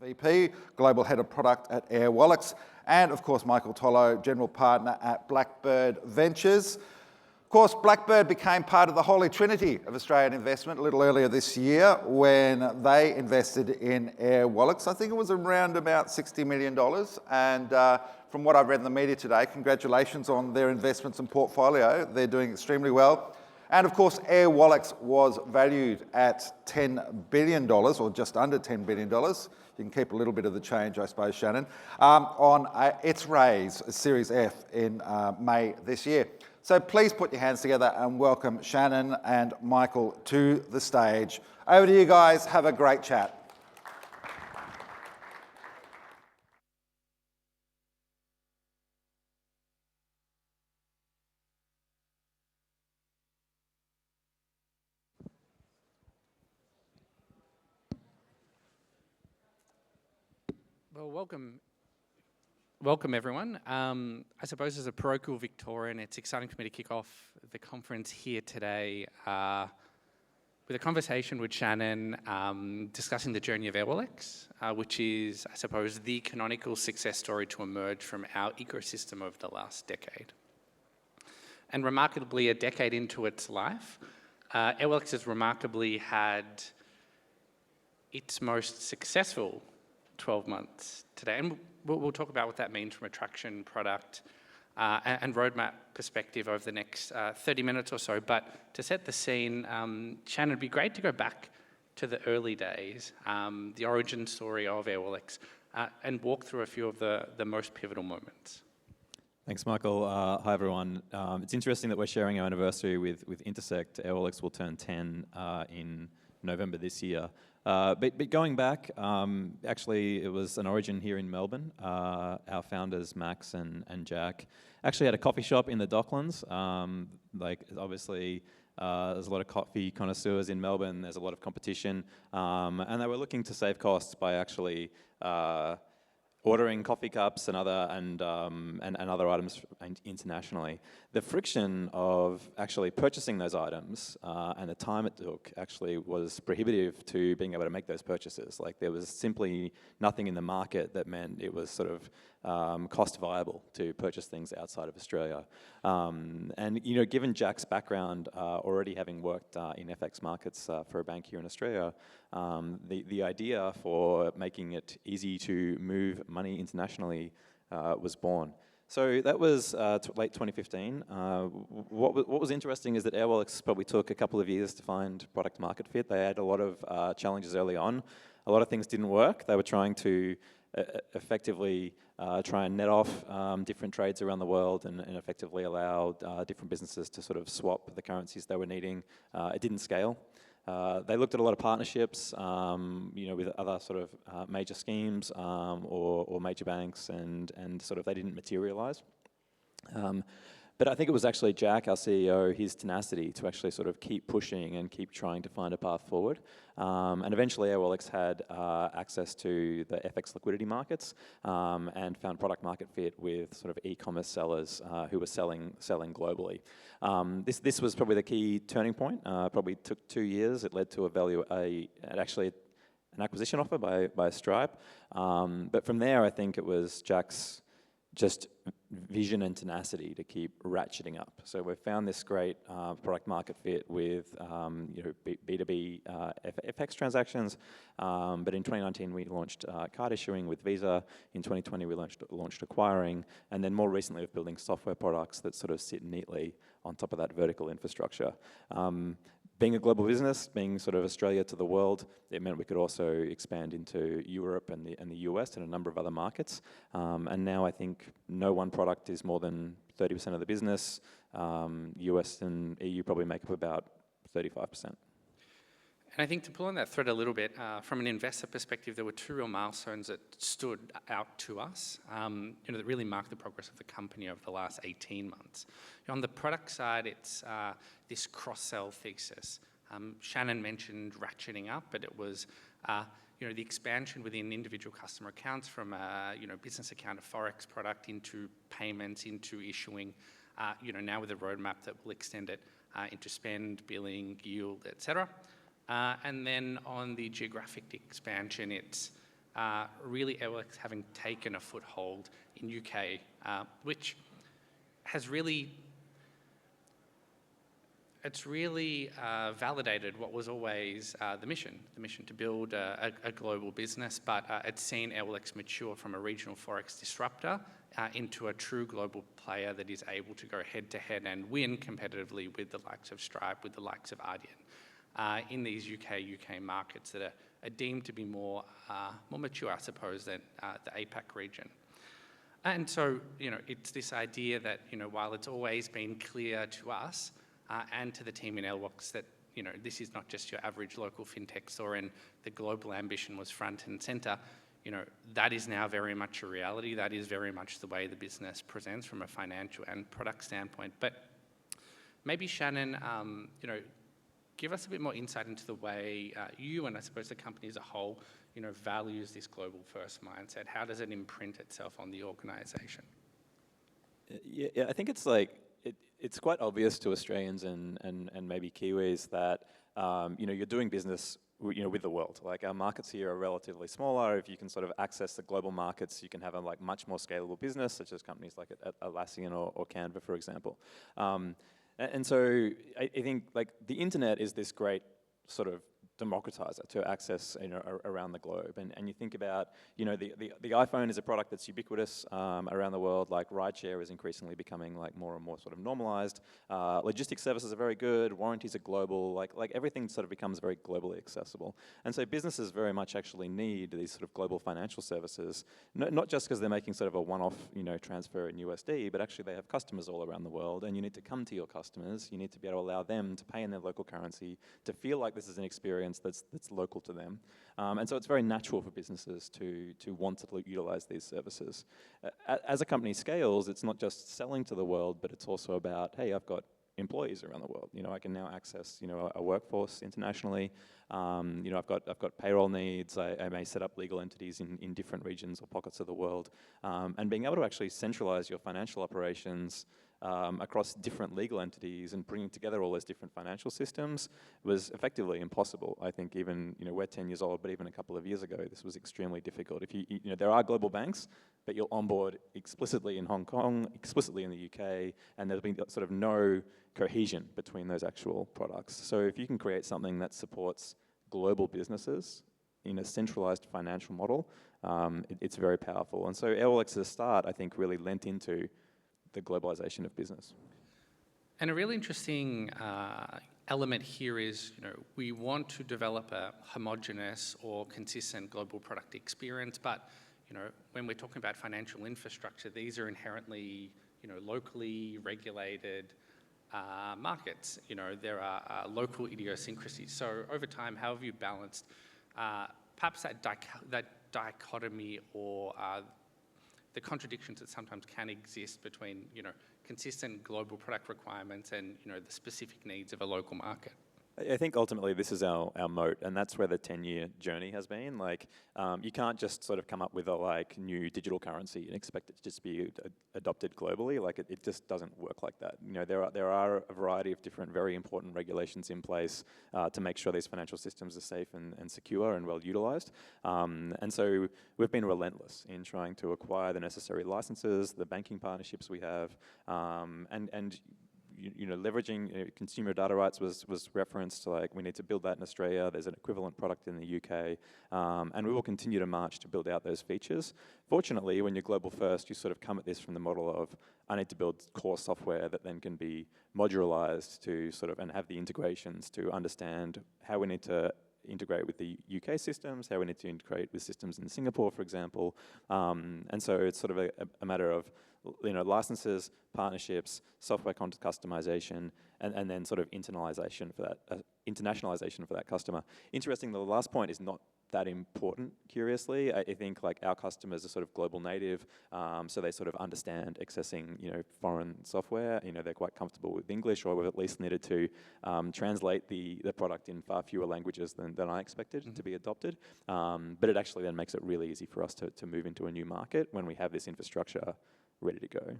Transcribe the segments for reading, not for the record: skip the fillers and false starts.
VP, Global Head of Product at Airwallex, and of course Michael Tollo, General Partner at Blackbird Ventures. Of course, Blackbird became part of the holy trinity of Australian investment a little earlier this year when they invested in Airwallex. I think it was around about $60 million. And from what I've read in the media today, congratulations on their investments and portfolio. They're doing extremely well. And of course, Airwallex was valued at $10 billion, or just under $10 billion. You can keep a little bit of the change, I suppose, Shannon, on its raise, Series F, in May this year. So please put your hands together and welcome Shannon and Michael to the stage. Over to you guys. Have a great chat. Well, welcome everyone. I suppose as a parochial Victorian, it's exciting for me to kick off the conference here today with a conversation with Shannon discussing the journey of Airwallex, which is, I suppose, the canonical success story to emerge from our ecosystem over the last decade. And remarkably, a decade into its life, Airwallex has remarkably had its most successful 12 months today. And we'll talk about what that means from a traction, product, and roadmap perspective over the next 30 minutes or so. But to set the scene, Shannon, it'd be great to go back to the early days, the origin story of Airwallex, and walk through a few of the most pivotal moments. Thanks, Michael. Hi, everyone. It's interesting that we're sharing our anniversary with Intersekt. Airwallex will turn 10 in November this year. But going back, actually, it was an origin here in Melbourne. Our founders, Max and Jack, actually had a coffee shop in the Docklands. Obviously, there's a lot of coffee connoisseurs in Melbourne. There's a lot of competition. And they were looking to save costs by actually ordering coffee cups and other items internationally. The friction of actually purchasing those items and the time it took actually was prohibitive to being able to make those purchases. Like, there was simply nothing in the market that meant it was sort of cost viable to purchase things outside of Australia. And given Jack's background, already having worked in FX markets for a bank here in Australia, the idea for making it easy to move money internationally was born. So that was late 2015. What was interesting is that Airwallex probably took a couple of years to find product market fit. They had a lot of challenges early on. A lot of things didn't work. They were trying to effectively try and net off different trades around the world and effectively allow different businesses to sort of swap the currencies they were needing. It didn't scale. They looked at a lot of partnerships, with other sort of major schemes or major banks, and sort of they didn't materialize. But I think it was actually Jack, our CEO, his tenacity to actually sort of keep pushing and keep trying to find a path forward. And eventually Airwallex had access to the FX liquidity markets and found product market fit with sort of e-commerce sellers who were selling globally. This was probably the key turning point. Probably took 2 years. It led to an acquisition offer by Stripe. But from there, I think it was Jack's just vision and tenacity to keep ratcheting up. So we found this great product market fit with B2B FX transactions. But in 2019 we launched card issuing with Visa. In 2020 we launched acquiring, and then more recently we're building software products that sort of sit neatly on top of that vertical infrastructure. Being a global business, being sort of Australia to the world, it meant we could also expand into Europe and the US and a number of other markets. And now I think no one product is more than 30% of the business. US and EU probably make up about 35%. And I think to pull on that thread a little bit, from an investor perspective, there were 2 real milestones that stood out to us, that really marked the progress of the company over the last 18 months. On the product side, it's this cross-sell thesis. Shannon mentioned ratcheting up, but it was the expansion within individual customer accounts from business account, a forex product, into payments, into issuing. Now with a roadmap that will extend it into spend, billing, yield, etc. And then on the geographic expansion, it's really AOLX having taken a foothold in UK, which has really validated what was always the mission to build a global business, but it's seen AOLX mature from a regional forex disruptor into a true global player that is able to go head-to-head and win competitively with the likes of Stripe, with the likes of Adyen, in these UK markets that are deemed to be more mature, I suppose, than the APAC region. And so, it's this idea that, while it's always been clear to us and to the team in AOLX that, this is not just your average local fintech store and the global ambition was front and center, that is now very much a reality. That is very much the way the business presents from a financial and product standpoint. But maybe Shannon, give us a bit more insight into the way you and I suppose the company as a whole, values this global first mindset. How does it imprint itself on the organisation? Yeah, I think it's quite obvious to Australians and maybe Kiwis that you're doing business with the world. Like, our markets here are relatively smaller. If you can sort of access the global markets, you can have a much more scalable business, such as companies like Atlassian or Canva, for example. And so I think the internet is this great sort of democratizer to access around the globe. And you think about, the iPhone is a product that's ubiquitous around the world. Like, rideshare is increasingly becoming more and more sort of normalized. Logistics services are very good. Warranties are global. Like everything sort of becomes very globally accessible. And so businesses very much actually need these sort of global financial services, not just because they're making sort of a one-off, transfer in USD, but actually they have customers all around the world, and you need to come to your customers. You need to be able to allow them to pay in their local currency, to feel like this is an experience that's local to them. And so it's very natural for businesses to want to utilize these services. As a company scales, it's not just selling to the world, but it's also about, hey, I've got employees around the world. I can now access, a workforce internationally. I've got payroll needs. I may set up legal entities in different regions or pockets of the world. And being able to actually centralize your financial operations across different legal entities and bringing together all those different financial systems was effectively impossible. I think even, we're 10 years old, but even a couple of years ago, this was extremely difficult. If there are global banks, but you'll onboard explicitly in Hong Kong, explicitly in the UK, and there's been sort of no cohesion between those actual products. So if you can create something that supports global businesses in a centralized financial model, it's very powerful. And so AOLX's start, I think, really lent into the globalization of business. And a really interesting element here is, we want to develop a homogenous or consistent global product experience, but, when we're talking about financial infrastructure, these are inherently, locally regulated markets. There are local idiosyncrasies. So over time, how have you balanced perhaps that dichotomy or the contradictions that sometimes can exist between, consistent global product requirements and, the specific needs of a local market? I think ultimately this is our moat, and that's where the 10-year journey has been. You can't just sort of come up with a new digital currency and expect it to just be adopted globally. It just doesn't work like that. There are a variety of different very important regulations in place to make sure these financial systems are safe and secure and well utilized. And so we've been relentless in trying to acquire the necessary licenses, the banking partnerships we have, and leveraging consumer data rights was referenced. We need to build that in Australia. There's an equivalent product in the UK, and we will continue to march to build out those features. Fortunately, when you're global first, you sort of come at this from the model of, I need to build core software that then can be modularized to and have the integrations to understand how we need to integrate with the UK systems, how we need to integrate with systems in Singapore, for example. And so it's sort of a matter of licenses, partnerships, software customization, and then sort of internationalization for that customer. Interesting, the last point is not that important, curiously. I think our customers are sort of global native, so they sort of understand accessing foreign software. They're quite comfortable with English, or we've at least needed to translate the product in far fewer languages than I expected to be adopted. But it actually then makes it really easy for us to move into a new market when we have this infrastructure ready to go.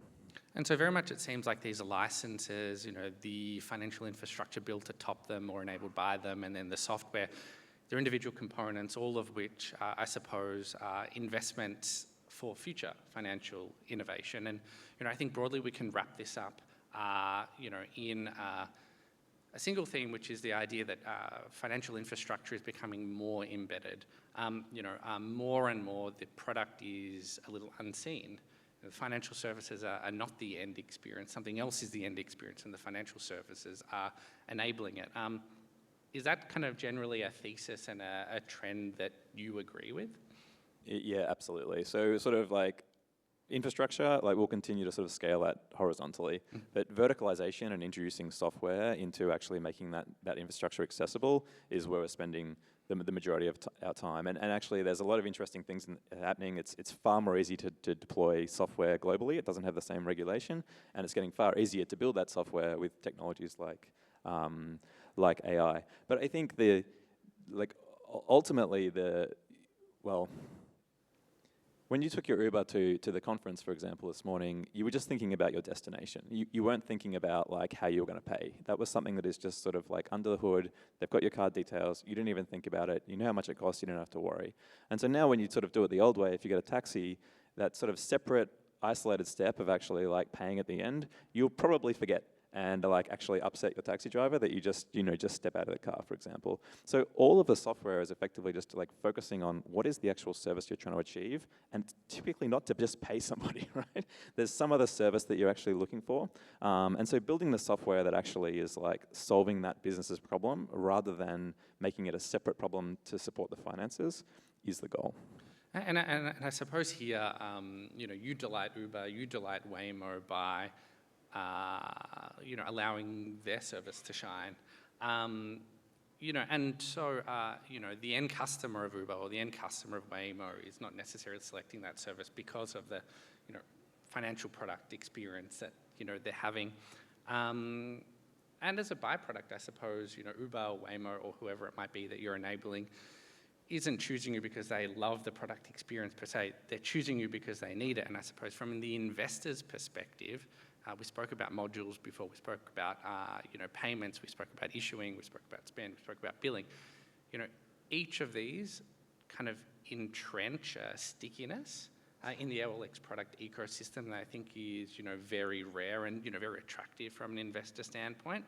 And so very much it seems like these licenses, the financial infrastructure built atop them or enabled by them, and then the software, they're individual components, all of which, I suppose, are investments for future financial innovation. And I think broadly we can wrap this up, in a single theme, which is the idea that financial infrastructure is becoming more embedded. More and more the product is a little unseen. The financial services are not the end experience. Something else is the end experience, and the financial services are enabling it. Is that kind of generally a thesis and a trend that you agree with? Yeah, absolutely. So sort of like infrastructure, like we'll continue to sort of scale that horizontally, but verticalization and introducing software into actually making that infrastructure accessible is where we're spending the majority of our time. And actually there's a lot of interesting things happening. It's far more easy to deploy software globally. It doesn't have the same regulation, and it's getting far easier to build that software with technologies like AI. But I think ultimately when you took your Uber to the conference, for example, this morning, you were just thinking about your destination. You weren't thinking about like how you were going to pay. That was something that is just sort of like under the hood. They've got your card details. You didn't even think about it. You know how much it costs. You don't have to worry. And so now when you sort of do it the old way, if you get a taxi, that sort of separate, isolated step of actually like paying at the end, you'll probably forget and like actually upset your taxi driver that you just step out of the car, for example. So all of the software is effectively just like focusing on what is the actual service you're trying to achieve, and typically not to just pay somebody, right? There's some other service that you're actually looking for. And so building the software that actually is like solving that business's problem rather than making it a separate problem to support the finances is the goal. And I suppose here, you delight Uber, you delight Waymo by allowing their service to shine. And so, the end customer of Uber or the end customer of Waymo is not necessarily selecting that service because of the, financial product experience that, they're having. And as a byproduct, I suppose, Uber or Waymo or whoever it might be that you're enabling isn't choosing you because they love the product experience per se. They're choosing you because they need it. And I suppose from the investor's perspective, we spoke about modules before, we spoke about payments, we spoke about issuing, we spoke about spend, we spoke about billing. Each of these kind of entrench stickiness in the OLX product ecosystem that I think is very rare and very attractive from an investor standpoint.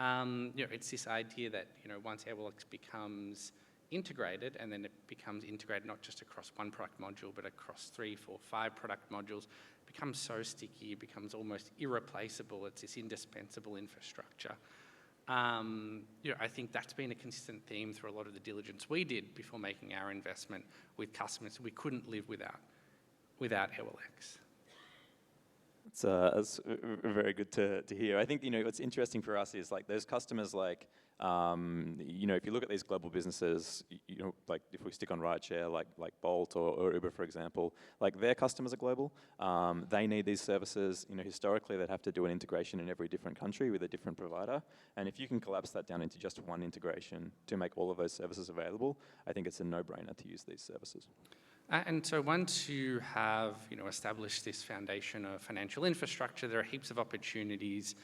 It's this idea that once OLX becomes integrated, and then it becomes integrated not just across one product module, but across 3, 4, 5 product modules, it becomes so sticky, it becomes almost irreplaceable. It's this indispensable infrastructure. I think that's been a consistent theme through a lot of the diligence we did before making our investment with customers. We couldn't live without OLX. That's very good to hear. I think what's interesting for us is like those customers like if you look at these global businesses, like if we stick on rideshare, like Bolt or Uber, for example, like their customers are global. They need these services. Historically, they'd have to do an integration in every different country with a different provider. And if you can collapse that down into just one integration to make all of those services available, I think it's a no-brainer to use these services. And so once you have established this foundation of financial infrastructure, there are heaps of opportunities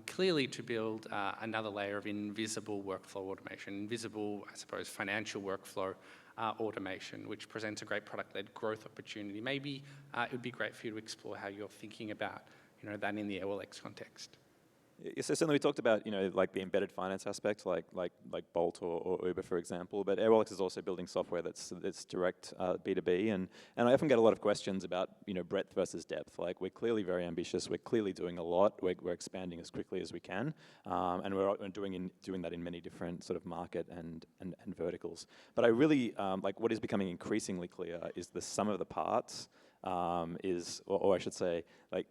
clearly to build another layer of invisible workflow automation, invisible, I suppose, financial workflow automation, which presents a great product-led growth opportunity. Maybe it would be great for you to explore how you're thinking about that in the OLX context. So certainly we talked about like the embedded finance aspect, like Bolt or Uber, for example. But OLX is also building software that's direct B2B, and I often get a lot of questions about breadth versus depth. Like we're clearly very ambitious. We're clearly doing a lot. We're expanding as quickly as we can, and we're doing that in many different sort of market and verticals. But I really like what is becoming increasingly clear is the sum of the parts or I should say, like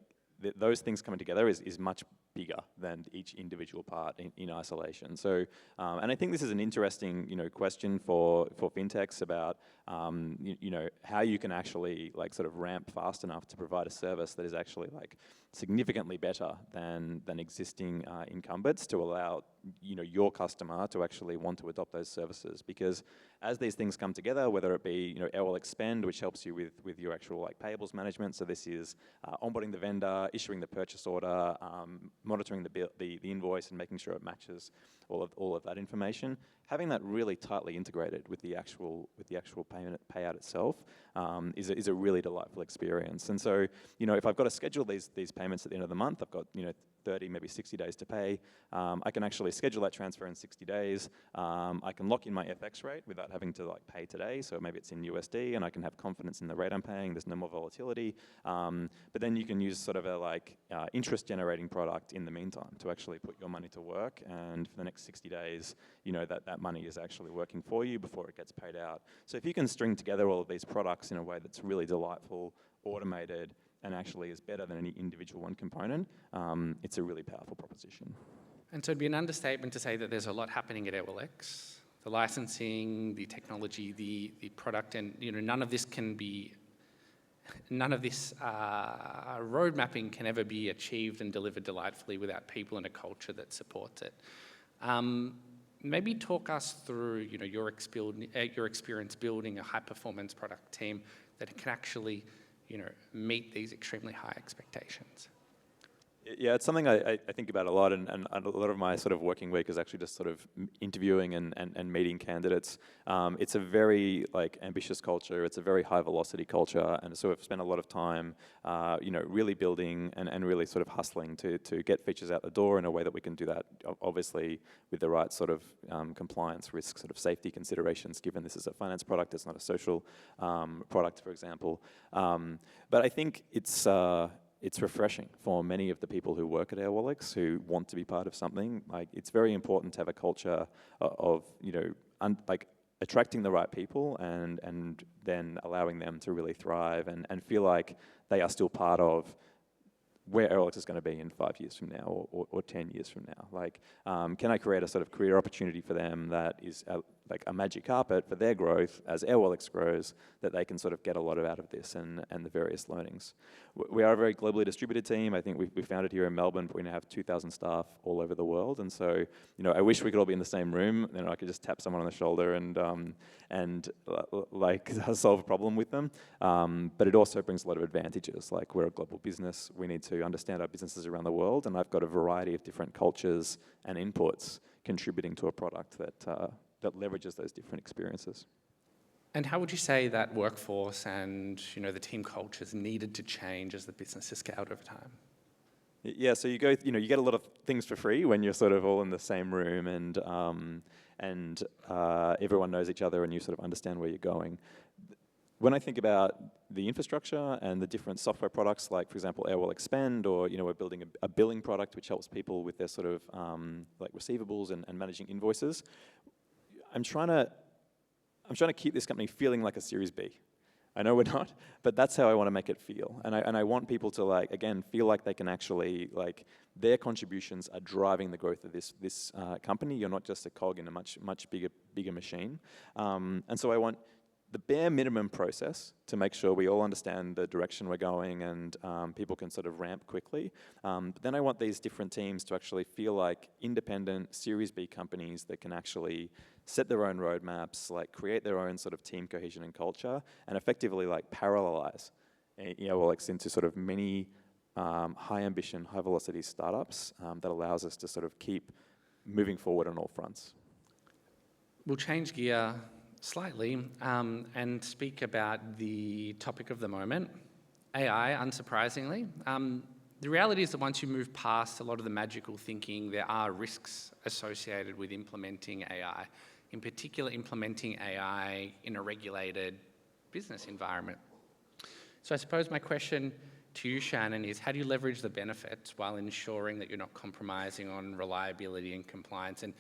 those things coming together is much bigger than each individual part in isolation. So, and I think this is an interesting, question for fintechs about, how you can actually like sort of ramp fast enough to provide a service that is actually like significantly better than existing incumbents to allow your customer to actually want to adopt those services. Because as these things come together, whether it be OLX Spend, which helps you with your actual like payables management, so this is onboarding the vendor, issuing the purchase order, monitoring the invoice and making sure it matches all of that information. Having that really tightly integrated with the actual payout itself is a really delightful experience. And so, if I've got to schedule these payments at the end of the month, I've got 30, maybe 60 days to pay. I can actually schedule that transfer in 60 days. I can lock in my FX rate without having to pay today. So maybe it's in USD, and I can have confidence in the rate I'm paying. There's no more volatility. But then you can use sort of a interest-generating product in the meantime to actually put your money to work. And for the next 60 days, that money is actually working for you before it gets paid out. So if you can string together all of these products in a way that's really delightful, automated, and actually is better than any individual one component, it's a really powerful proposition. And so it'd be an understatement to say that there's a lot happening at AirwellX. The licensing, the technology, the product, and none of this road mapping can ever be achieved and delivered delightfully without people and a culture that supports it. Maybe talk us through your experience building a high-performance product team that can actually meet these extremely high expectations. Yeah, it's something I think about a lot, and a lot of my sort of working week is actually just sort of interviewing and meeting candidates. It's a very ambitious culture. It's a very high velocity culture, and so I've spent a lot of time, really building and really sort of hustling to get features out the door in a way that we can do that, obviously with the right sort of compliance, risk, sort of safety considerations. Given this is a finance product, it's not a social product, for example. But I think it's refreshing for many of the people who work at AirwellX who want to be part of something. It's very important to have a culture of attracting the right people and then allowing them to really thrive and feel like they are still part of where AirwellX is going to be in 5 years from now or 10 years from now. Can I create a sort of career opportunity for them that is a magic carpet for their growth as AirwellX grows, that they can sort of get a lot out of this and the various learnings. We are a very globally distributed team. I think we founded here in Melbourne, but we now have 2,000 staff all over the world. And so, I wish we could all be in the same room, and I could just tap someone on the shoulder and solve a problem with them. But it also brings a lot of advantages. We're a global business. We need to understand our businesses around the world, and I've got a variety of different cultures and inputs contributing to a product that leverages those different experiences. And how would you say that workforce and the team cultures needed to change as the business has scaled over time? Yeah, so you get a lot of things for free when you're sort of all in the same room and everyone knows each other and you sort of understand where you're going. When I think about the infrastructure and the different software products, like for example, AirwellX Spend, or we're building a billing product which helps people with their sort of receivables and managing invoices. I'm trying to keep this company feeling like a Series B. I know we're not, but that's how I want to make it feel. And I want people to again feel like they can actually their contributions are driving the growth of this company. You're not just a cog in a much bigger machine. And so I want the bare minimum process to make sure we all understand the direction we're going and people can sort of ramp quickly. But then I want these different teams to actually feel like independent Series B companies that can actually set their own roadmaps, create their own sort of team cohesion and culture, and effectively parallelize AirwellX into sort of many high ambition, high velocity startups that allows us to sort of keep moving forward on all fronts. We'll change gear slightly and speak about the topic of the moment, AI, unsurprisingly. The reality is that once you move past a lot of the magical thinking, there are risks associated with implementing AI, in particular implementing AI in a regulated business environment. So I suppose my question to you, Shannon, is how do you leverage the benefits while ensuring that you're not compromising on reliability and compliance? And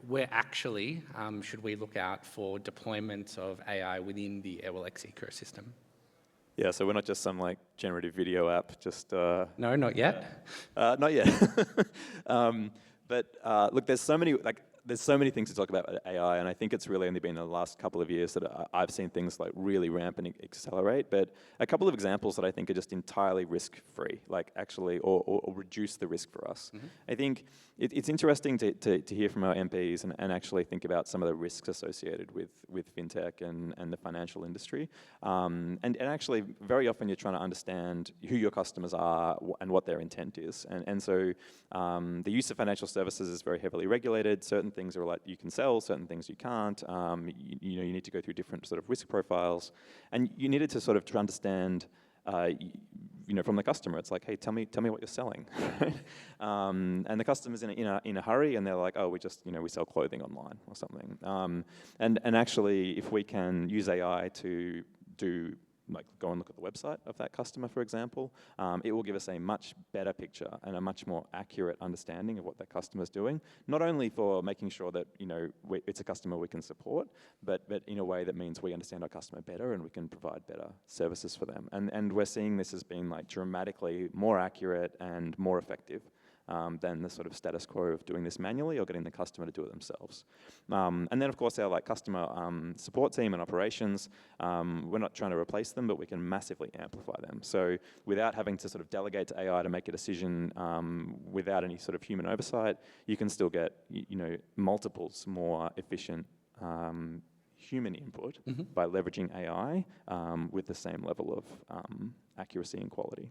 where actually should we look out for deployments of AI within the AirwellX ecosystem? Yeah, so we're not just some generative video app, just... No, not yet. Not yet. But look, there's so many, there's so many things to talk about with AI, and I think it's really only been the last couple of years that I've seen things like really ramp and accelerate. But a couple of examples that I think are just entirely risk-free, like actually, or reduce the risk for us. I think it's interesting to hear from our MPs and actually think about some of the risks associated with fintech and the financial industry. And actually, very often you're trying to understand who your customers are and what their intent is. And so the use of financial services is very heavily regulated. Certain things are like you can sell, certain things you can't. You need to go through different sort of risk profiles, and you needed to sort of to understand. From the customer, it's like, hey, tell me what you're selling, and the customer's in a hurry, and they're like, oh, we sell clothing online or something. And actually, if we can use AI to do, like, go and look at the website of that customer, for example, it will give us a much better picture and a much more accurate understanding of what that customer's doing, not only for making sure that it's a customer we can support, but in a way that means we understand our customer better and we can provide better services for them. And we're seeing this as being like dramatically more accurate and more effective than the sort of status quo of doing this manually or getting the customer to do it themselves. And then, of course, our customer support team and operations, we're not trying to replace them, but we can massively amplify them. So without having to sort of delegate to AI to make a decision without any sort of human oversight, you can still get multiples more efficient human input by leveraging AI with the same level of accuracy and quality.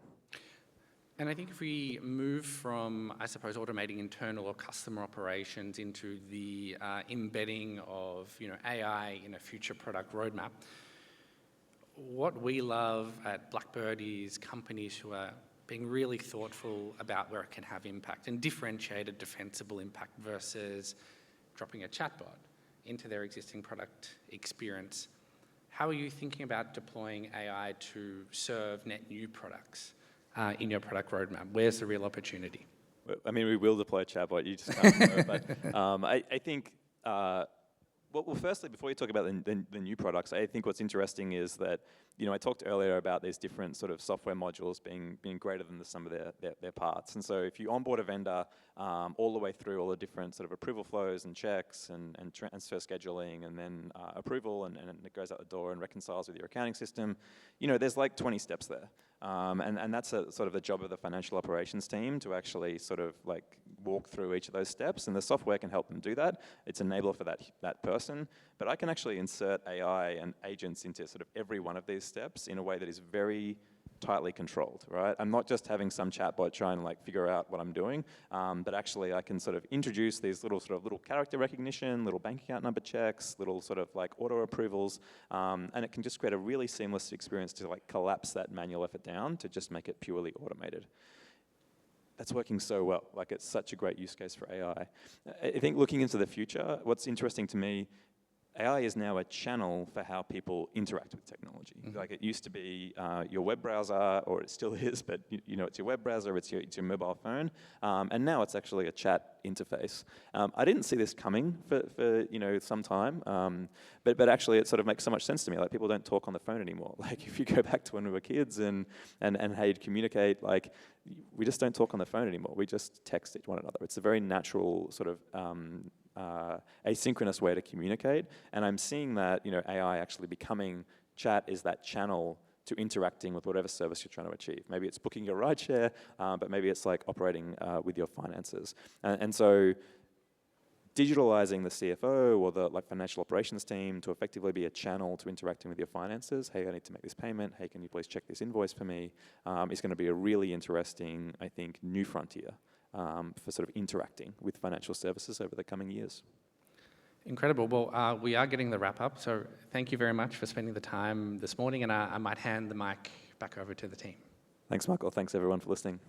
And I think if we move from, I suppose, automating internal or customer operations into the embedding of AI in a future product roadmap, what we love at Blackbird is companies who are being really thoughtful about where it can have impact and differentiated defensible impact versus dropping a chatbot into their existing product experience. How are you thinking about deploying AI to serve net new products in your product roadmap? Where's the real opportunity? I mean, we will deploy a chatbot, you just can't know. But I think, well, firstly, before you talk about the new products, I think what's interesting is that, I talked earlier about these different sort of software modules being greater than the sum of their parts. And so if you onboard a vendor all the way through all the different sort of approval flows and checks and transfer scheduling and then approval and it goes out the door and reconciles with your accounting system, there's like 20 steps there. And that's sort of the job of the financial operations team to actually sort of like walk through each of those steps, and the software can help them do that. It's an enabler for that person, but I can actually insert AI and agents into sort of every one of these steps in a way that is very tightly controlled, right? I'm not just having some chatbot try and like figure out what I'm doing, but actually I can sort of introduce these little character recognition, little bank account number checks, little sort of like auto approvals, and it can just create a really seamless experience to like collapse that manual effort down to just make it purely automated. That's working so well. Like, it's such a great use case for AI. I think looking into the future, what's interesting to me, AI is now a channel for how people interact with technology. Like, it used to be your web browser, or it still is, but it's your web browser, it's your mobile phone, and now it's actually a chat interface. I didn't see this coming for some time, but actually it sort of makes so much sense to me. Like, people don't talk on the phone anymore. Like, if you go back to when we were kids and how you'd communicate, like, we just don't talk on the phone anymore. We just text one another. It's a very natural sort of asynchronous way to communicate, and I'm seeing that AI actually becoming chat is that channel to interacting with whatever service you're trying to achieve. Maybe it's booking your rideshare, but maybe it's like operating with your finances. And so digitalizing the CFO or the financial operations team to effectively be a channel to interacting with your finances. Hey, I need to make this payment. Hey, can you please check this invoice for me? Is going to be a really interesting, I think, new frontier for sort of interacting with financial services over the coming years. Incredible. Well, we are getting the wrap up, so thank you very much for spending the time this morning, and I might hand the mic back over to the team. Thanks, Michael. Thanks, everyone, for listening.